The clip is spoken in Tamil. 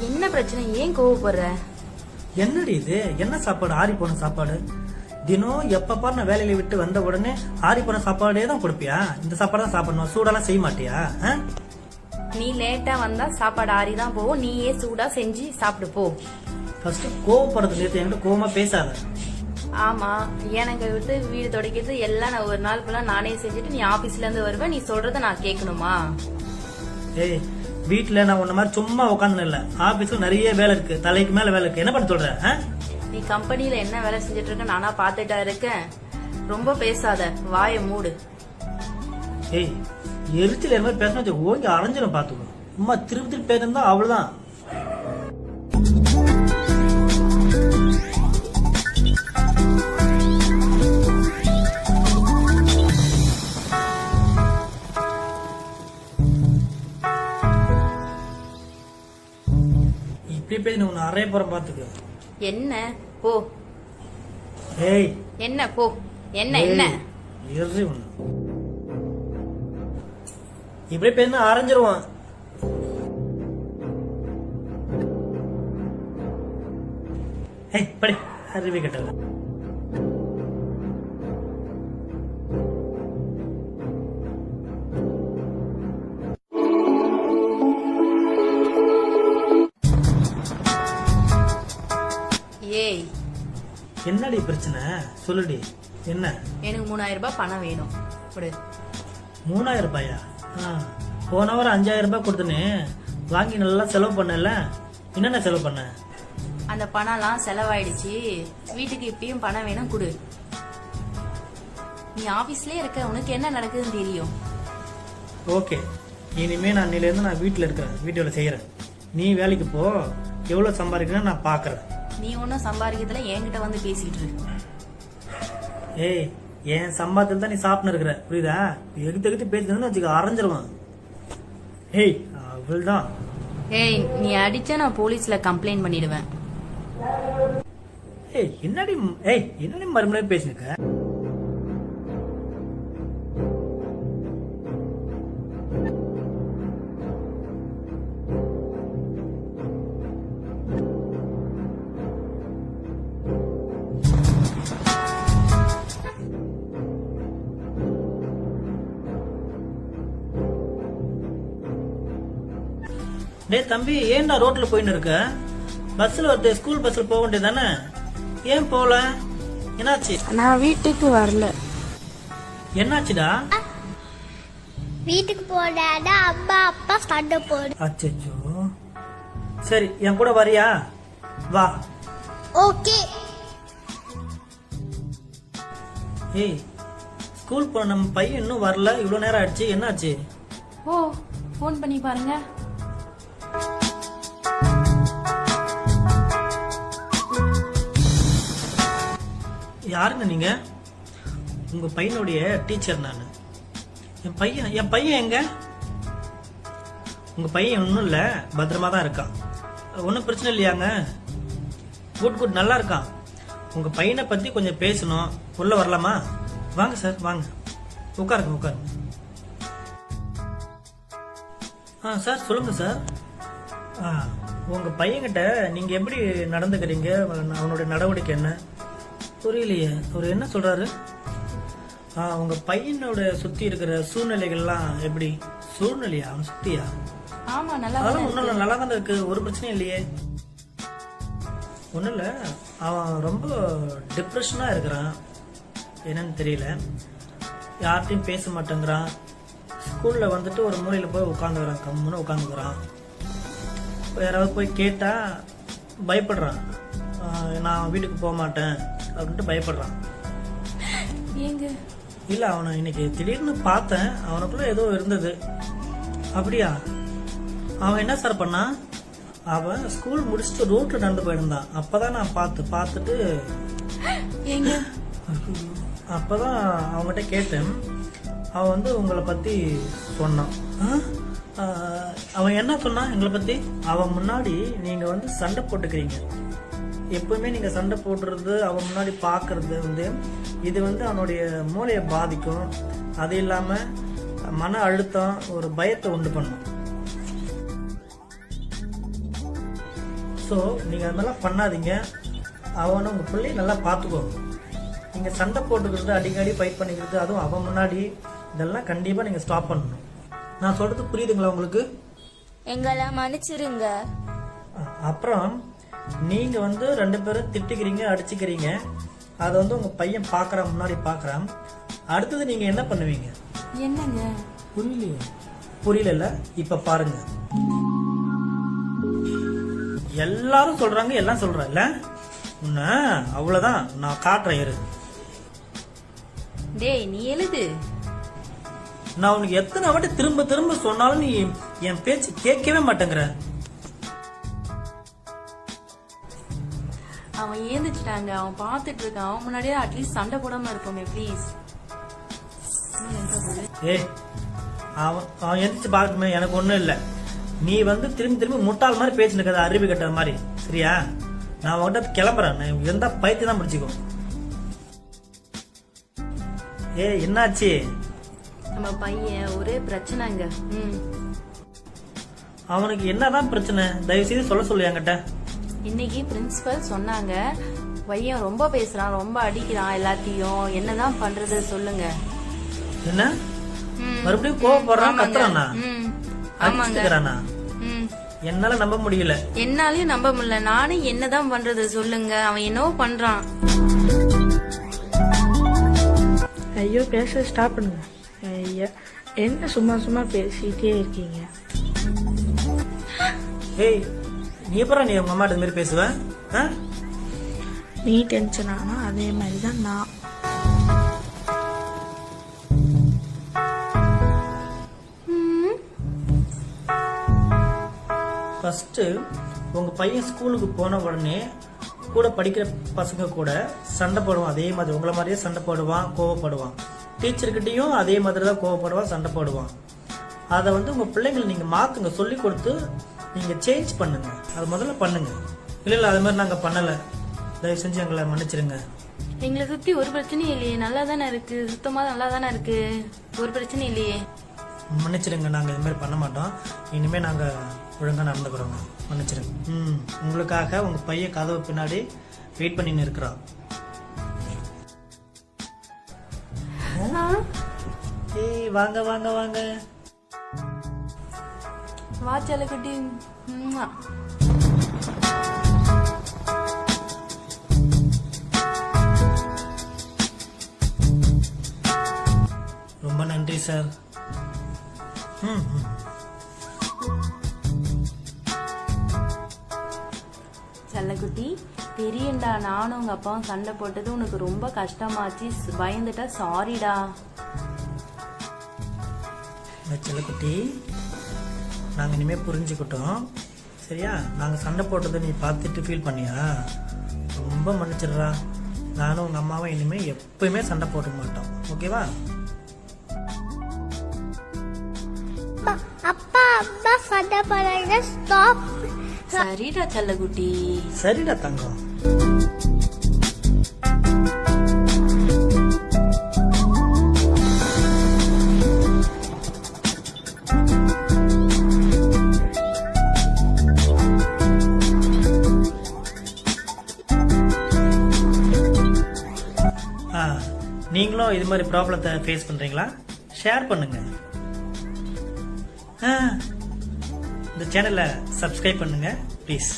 என்ன பிரச்சனை? ஏன் கோவப்படுற? என்னடி இது? என்ன சாப்பாடு? ஆறி போன சாப்பாடு. தினம் எப்ப பாரு நான் வேலையில விட்டு வந்த உடனே ஆறி போன சாப்பாடே தான் கொடுப்பியா? இந்த சாப்பாடு தான் சாப்பிடணும், சூடெல்லாம் செய்ய மாட்டியா? நீ லேட்டா வந்தா சாப்பாடு ஆறி தான் போவோம். நீயே சூடா செஞ்சு சாப்பிடு போ. ஃபர்ஸ்ட் கோவப்படுறது நேற்று என்கிட்ட கோவமா பேசாத. ஆமா, எனக்கு விட்டு வீடு துடைக்கிறது எல்லாம் நான் ஒரு நாள் ஃபுல்லா நானே செஞ்சுட்டு நீ ஆபீஸ்ல இருந்து வருவேன். நீ சொல்றத நான் கேட்கணுமா? ஏய், வீட்டுல நான் உன்ன மாதிரி சும்மா உட்காந்து இல்ல, ஆபீஸ்ல நிறைய வேலை இருக்கு, தலைக்கு மேல வேலை இருக்கு. என்ன பண்ண சொல்ற? நீ கம்பெனில என்ன வேலை செஞ்சுட்டு இருக்க நானா பாத்துட்டா இருக்கேன். ரொம்ப பேசாத, வாயை மூடு. ஏய், எரிச்சல் என்ன மாதிரி பேசணும் ஓங்கி அரைஞ்சிடும் பாத்துக்கோ. சும்மா திருப்பி திருப்பி பேசிருந்தா அவ்வளவுதான். இப்படி பேசி உன்னை அறைய போற பாத்துக்க. என்ன போ? ஏய், என்ன போ? என்ன என்ன எரி ஒண்ணு இப்படி பேசினா அரைஞ்சிருவான். ஏய், படி. அறிவி கட்டல. ஏய், என்னடி பிரச்சனை? சொல்லுடி. என்ன? எனக்கு 3000 ரூபாய் பணம் வேணும். 3000 ரூபாயா? போன வாரம் 5000 ரூபாய் கொடுத்துன்னு வாங்கி நல்லா செலவு பண்ணல. என்னென்ன செலவு பண்ண? அந்த பணம்லாம் செலவாயிடுச்சு. வீட்டுக்கு இப்பயும் பணம் வேணும், குடு. நீ ஆபீஸ்லயே இருக்க, உனக்கு என்ன நடக்குதுன்னு தெரியும். ஓகே, இனிமே நான் இன்னில இருந்து நான் வீட்டுல இருக்கிறேன், வீட்டு வேலை செய்யறேன். நீ வேலைக்கு போ. எவ்வளவு சம்பாதிக்கணும் நான் பாக்குறேன். நீ ஒன்னும் சம்பாதிக்கிறதுல என்கிட்ட வந்து பேசிட்டு இருக்கு. ஏய், என் சம்பாதத்தில் தான் நீ சாப்பிட்டு இருக்கிற, புரியுதா? எகுத்து எகுத்து பேசுறதுன்னு வச்சுக்க, அரைஞ்சிருவான். ஏய், அவள்தான். ஏய், நீ அடிச்சா நான் போலீஸ்ல கம்ப்ளைண்ட் பண்ணிடுவேன். ஏய், என்னடி மறுமணம் பேசினுக்க? டேய் தம்பி, ஏன்டா ரோட்ல போயின்னு இருக்க? பஸ்ல வருது, ஸ்கூல் பஸ்ல போக வேண்டியதானே? ஏன் போல? என்னாச்சு? நான் வீட்டுக்கு வரல. என்னாச்சுடா? வீட்டுக்கு போடாடா, அம்மா அப்பா சண்டை போடு. அச்சோ, சரி என் கூட வரியா? வா. ஓகே. ஏய், ஸ்கூல் போன நம்ம பையன் இன்னும் வரல, இவ்வளவு நேரம் ஆயிடுச்சு. என்னாச்சு? ஓ, போன் பண்ணி பாருங்க. யாருங்க நீங்க? உங்க பையனுடைய டீச்சர் நானு. என் பையன் எங்க? உங்க பையன் ஒன்னும் இல்ல, பத்திரமா தான் இருக்கான். ஒன்னும் பிரச்சனை இல்லையாங்க? குட், நல்லா இருக்கான். உங்க பையனை பத்தி கொஞ்சம் பேசணும். உள்ள வரலாமா? வாங்க சார், வாங்க, உட்காருங்க. சார் சொல்லுங்க சார். உங்க பையன்கிட்ட நீங்க எப்படி நடந்துக்கிறீங்க? அவனுடைய நடவடிக்கை என்ன? புரியலையே, அவர் என்ன சொல்றாரு? உங்க பையனோட சுத்தி இருக்கிற சூழ்நிலைகள்லாம் எப்படி? சூழ்நிலையா? அவன் சுத்தியா? ஆமா, நல்லா தான் இருக்கு, ஒரு பிரச்சனையும் இல்லையே. ஒன்னும் இல்ல, அவன் ரொம்ப டிப்ரெஷனா இருக்கிறான். என்னன்னு தெரியல, யார்கிட்டையும் பேச மாட்டேங்கிறான். ஸ்கூல்ல வந்துட்டு ஒரு மூலையில போய் உட்காந்துக்கிறான், கம்முன்னு உட்காந்துக்கிறான். யாராவது போய் கேட்டா பயப்படுறான். நான் வீட்டுக்கு போக மாட்டேன் அப்படின்ட்டு பயப்படுறான். இல்ல, அவனை இன்னைக்கு திடீர்னு பார்த்தேன், அவனுக்குள்ள ஏதோ இருந்தது. அப்படியா? அவன் என்ன சார் பண்ணான்? அவன் ஸ்கூல் முடிச்சுட்டு ரோட்ல நடந்து போயிருந்தான். அப்பதான் நான் பார்த்துட்டு அப்பதான் அவங்ககிட்ட கேட்டேன். அவன் வந்து உங்களை பத்தி சொன்னான். அவன் என்ன சொன்னான் எங்களை பத்தி? அவன் முன்னாடி நீங்க வந்து சண்டை போட்டுக்கிறீங்க. எப்பவுமே நீங்க சண்டை போடுறது, அவன் முன்னாடி பாக்குறது வந்து இது வந்து அவனுடைய மூளையை பாதிக்கும். அது இல்லாம மன அழுத்தம், ஒரு பயத்தை உண்டு பண்ணும். ஸோ நீங்கள் அது மாதிரிலாம் பண்ணாதீங்க. அவனை உங்கள் பிள்ளையை நல்லா பார்த்துக்கோ. நீங்கள் சண்டை போட்டுக்கிறது, அடிக்கடி ஃபைட் பண்ணிக்கிறது, அதுவும் அவன் முன்னாடி, இதெல்லாம் கண்டிப்பாக நீங்கள் ஸ்டாப் பண்ணணும். நான் சொல்கிறது புரியுதுங்களா உங்களுக்கு? எங்களை மன்னிச்சிருங்க. அப்புறம் நீங்கள் வந்து 2 பேரும் திட்டிக்கிறீங்க, அடிச்சுக்கிறீங்க. அதை வந்து உங்கள் பையன் பார்க்குறான், முன்னாடி பார்க்குறான். அடுத்தது நீங்கள் என்ன பண்ணுவீங்க? என்னங்க புரியலையே? புரியல. இப்ப பாருங்க, எல்லாரும் சொல்றாங்க, எல்லாம் சொல்றேன்ல, உன்ன அவ்வளவுதான் நான் காட்டுறேன் இரு. டேய் நீ எழுது. நான் உனக்கு எத்தனை வாட்டி திரும்ப திரும்ப சொன்னாலும் நீ என் பேச்சு கேட்கவே மாட்டேங்கிற. அவன் ஏந்துச்சிட்டாங்க, அவன் பார்த்துட்டு இருக்கான். அவன் முன்னாடியே அட்லீஸ்ட் சண்டை போடாம இருப்போமே ப்ளீஸ். ஏய், அவன் எந்திரிச்சு பார்க்கணுமே, எனக்கு ஒண்ணும் இல்ல. நீ வந்து திரும்பி திரும்பி முட்டாள் மாதிரி பேசிட்டு இருக்காத, அறிவு கட்டது மாதிரி. சரியா? நான் உன்கிட்ட கிளம்புறேன். நான் இருந்தா பைத்தியம் தான் முடிச்சுக்கோ. ஏய் என்னாச்சு? நம்ம பையன் ஒரே பிரச்சனைங்க. அவனுக்கு என்னதான் பிரச்சனை? தயவு செய்து சொல்ல சொல்லு என்கிட்ட. இன்னைக்கு பிரின்சிபல் சொன்னாங்க, பையன் ரொம்ப பேசுறான், ரொம்ப அடிக்கிறான் எல்லாத்தையும். என்னதான் பண்றது சொல்லுங்க. என்ன மறுபடியும் கோவப்படுறான், கத்துறானா, அடிச்சுக்கிறானா? என்னால நம்ப முடியல. என்னாலயும் நம்ப முடியல. நானும் என்னதான் பண்றது சொல்லுங்க. அவன் என்னவோ பண்றான். ஐயோ பேச ஸ்டாப் பண்ணுங்க. ஐயா என்ன சும்மா சும்மா பேசிட்டே இருக்கீங்க? ஏய், நீ எப்பறம் நீ உங்க அம்மாட்ட இந்த மாதிரி பேசுவ? நீ டென்ஷன் ஆனா அதே மாதிரி தான் நான். ஃபர்ஸ்ட் உங்க பையன் ஸ்கூலுக்கு போன உடனே கூட படிக்கிற பசங்க கூட சண்டை போடுவான். அதே மாதிரி உங்களை மாதிரியே சண்டை போடுவான், கோவப்படுவான். டீச்சர்கிட்டையும் அதே மாதிரி தான் கோவப்படுவான், சண்டை போடுவான். அதை வந்து உங்க பிள்ளைங்களை நீங்க மாத்துங்க, சொல்லி கொடுத்து நீங்க சேஞ்ச் பண்ணுங்க. அது முதல்ல பண்ணுங்க. இல்ல அது மாதிரி நாங்க பண்ணல, தயவு செஞ்சு எங்களை மன்னிச்சிருங்க. எங்களை சுத்தி ஒரு பிரச்சனையும் இல்லையே, நல்லா தானே இருக்கு, சுத்தமா நல்லா தானே இருக்கு, ஒரு பிரச்சனையும் இல்லையே. மன்னிச்சிருங்க, நாங்க இது மாதிரி பண்ண மாட்டோம். இனிமே நாங்க ஒழுங்கா நடந்துக்கிறோங்க, மன்னிச்சிருங்க. உங்களுக்காக உங்க பையன் கதவு பின்னாடி வெயிட் பண்ணின்னு இருக்கிறான். ஏய் வாங்க வாங்க வாங்க. வாச்சால குட்டி. ரொம்ப நன்றி சார். செல்லக்குட்டி, தெரியண்டா, நானும் உங்க அப்பாவும் சண்டை போட்டது உனக்கு ரொம்ப கஷ்டமாச்சு, பயந்துட்டா சாரிடா. செல்லக்குட்டி, நாங்க இனிமே புரிஞ்சுக்கிட்டோம். சரியா? நாங்க சண்டை போட்டதை நீ பார்த்துட்டு ஃபீல் பண்ணியா? ரொம்ப மன்னிச்சிடுறா. நானும் உங்க அம்மாவும் இனிமே எப்பயுமே சண்டை போட மாட்டோம். ஓகேவா? அப்பா அம்மா சண்டை போடுறாங்க, ஸ்டாப். சரிடா செல்லக்குட்டி. சரிடா தங்கம். நீங்களும் இது மாதிரி ப்ராப்ளத்தை ஃபேஸ் பண்றீங்களா? ஷேர் பண்ணுங்க. இந்த சேனலை சப்ஸ்கிரைப் பண்ணுங்க ப்ளீஸ்.